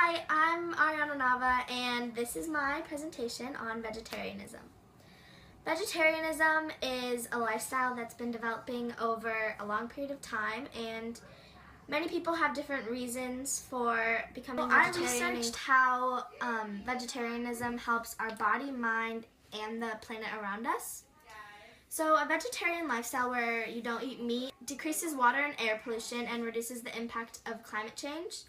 Hi, I'm Ariana Nava, and this is my presentation on vegetarianism. Vegetarianism is a lifestyle that's been developing over a long period of time, and many people have different reasons for becoming vegetarian. I researched how vegetarianism helps our body, mind, and the planet around us. So a vegetarian lifestyle where you don't eat meat decreases water and air pollution and reduces the impact of climate change,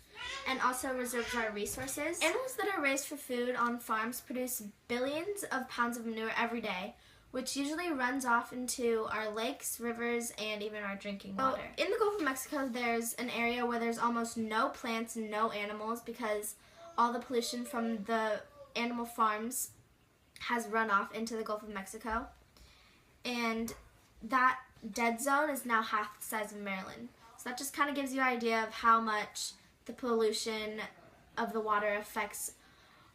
and also reserves our resources. Animals that are raised for food on farms produce billions of pounds of manure every day, which usually runs off into our lakes, rivers, and even our drinking water. In the Gulf of Mexico, there's an area where there's almost no plants and no animals because all the pollution from the animal farms has run off into the Gulf of Mexico. And that dead zone is now half the size of Maryland. So that just kind of gives you an idea of how much the pollution of the water affects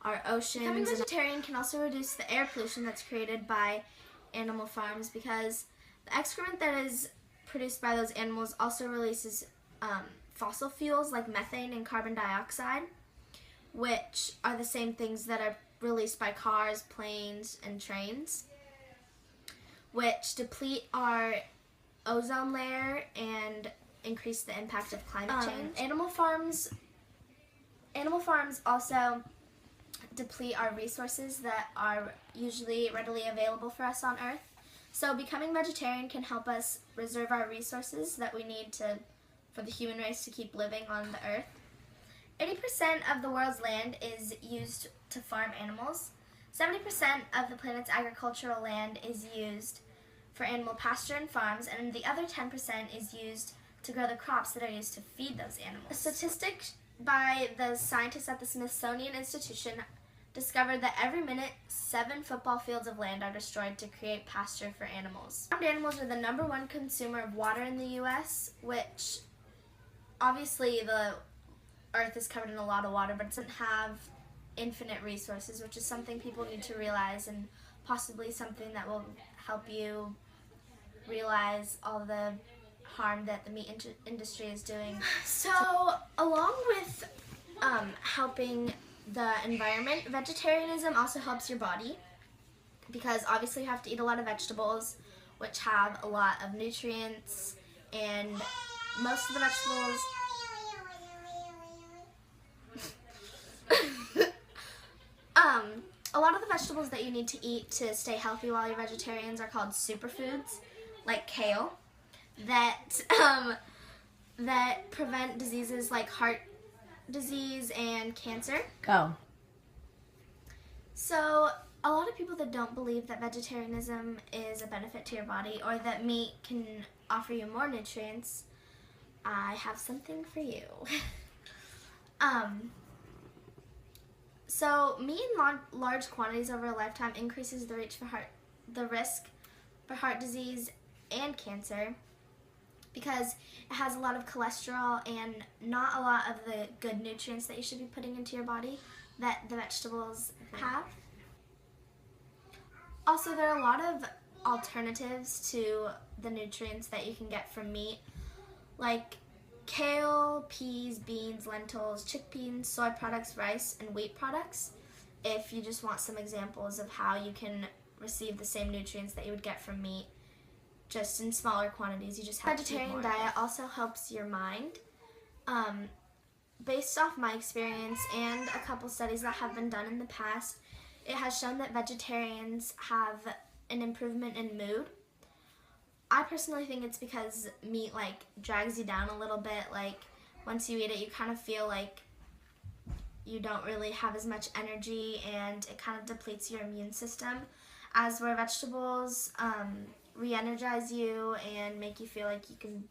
our oceans. Becoming vegetarian can also reduce the air pollution that's created by animal farms, because the excrement that is produced by those animals also releases fossil fuels like methane and carbon dioxide, which are the same things that are released by cars, planes, and trains, which deplete our ozone layer and increase the impact of climate change. Animal farms also deplete our resources that are usually readily available for us on Earth. So becoming vegetarian can help us reserve our resources that we need for the human race to keep living on the Earth. 80% of the world's land is used to farm animals. 70% of the planet's agricultural land is used for animal pasture and farms, and the other 10% is used to grow the crops that are used to feed those animals. A statistic by the scientists at the Smithsonian Institution discovered that every minute 7 football fields of land are destroyed to create pasture for animals. Farmed animals are the #1 consumer of water in the U.S., which obviously the Earth is covered in a lot of water, but it doesn't have infinite resources, which is something people need to realize, and possibly something that will help you realize all the harm that the meat industry is doing. So, along with helping the environment, vegetarianism also helps your body, because obviously you have to eat a lot of vegetables, which have a lot of nutrients, and most of the vegetables a lot of the vegetables that you need to eat to stay healthy while you're vegetarians are called superfoods, like kale, that prevent diseases like heart disease and cancer. So a lot of people that don't believe that vegetarianism is a benefit to your body, or that meat can offer you more nutrients, I have something for you. So meat in large quantities over a lifetime increases the risk for heart disease and cancer, because it has a lot of cholesterol and not a lot of the good nutrients that you should be putting into your body that the vegetables have. Also, there are a lot of alternatives to the nutrients that you can get from meat, like kale, peas, beans, lentils, chickpeas, soy products, rice, and wheat products, if you just want some examples of how you can receive the same nutrients that you would get from meat, just in smaller quantities. You just have vegetarian diet also helps your mind. Based off my experience and a couple studies that have been done in the past, it has shown that vegetarians have an improvement in mood. I personally think it's because meat drags you down a little bit. Once you eat it, you kind of feel like you don't really have as much energy, and it kind of depletes your immune system, as where vegetables re-energize you and make you feel like you can.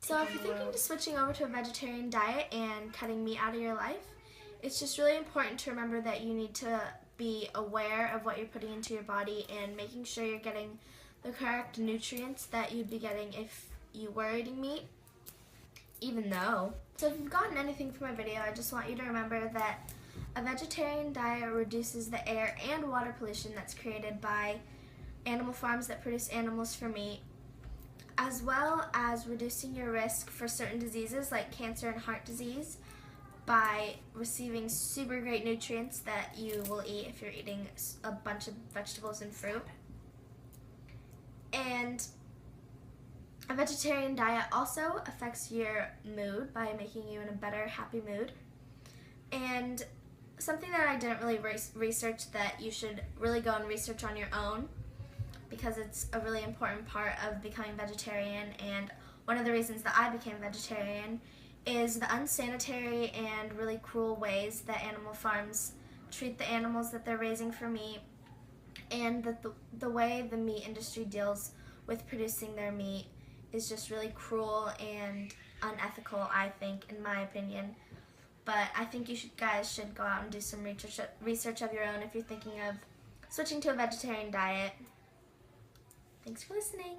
So if you're thinking of switching over to a vegetarian diet and cutting meat out of your life, it's just really important to remember that you need to be aware of what you're putting into your body and making sure you're getting the correct nutrients that you'd be getting if you were eating meat, even though. So if you've gotten anything from my video, I just want you to remember that a vegetarian diet reduces the air and water pollution that's created by animal farms that produce animals for meat, as well as reducing your risk for certain diseases like cancer and heart disease by receiving super great nutrients that you will eat if you're eating a bunch of vegetables and fruit. And a vegetarian diet also affects your mood by making you in a better, happy mood. And something that I didn't really research that you should really go and research on your own, because it's a really important part of becoming vegetarian, and one of the reasons that I became vegetarian is the unsanitary and really cruel ways that animal farms treat the animals that they're raising for meat, and that the way the meat industry deals with producing their meat is just really cruel and unethical, I think, in my opinion. But I think you guys should go out and do some research of your own if you're thinking of switching to a vegetarian diet. Thanks for listening.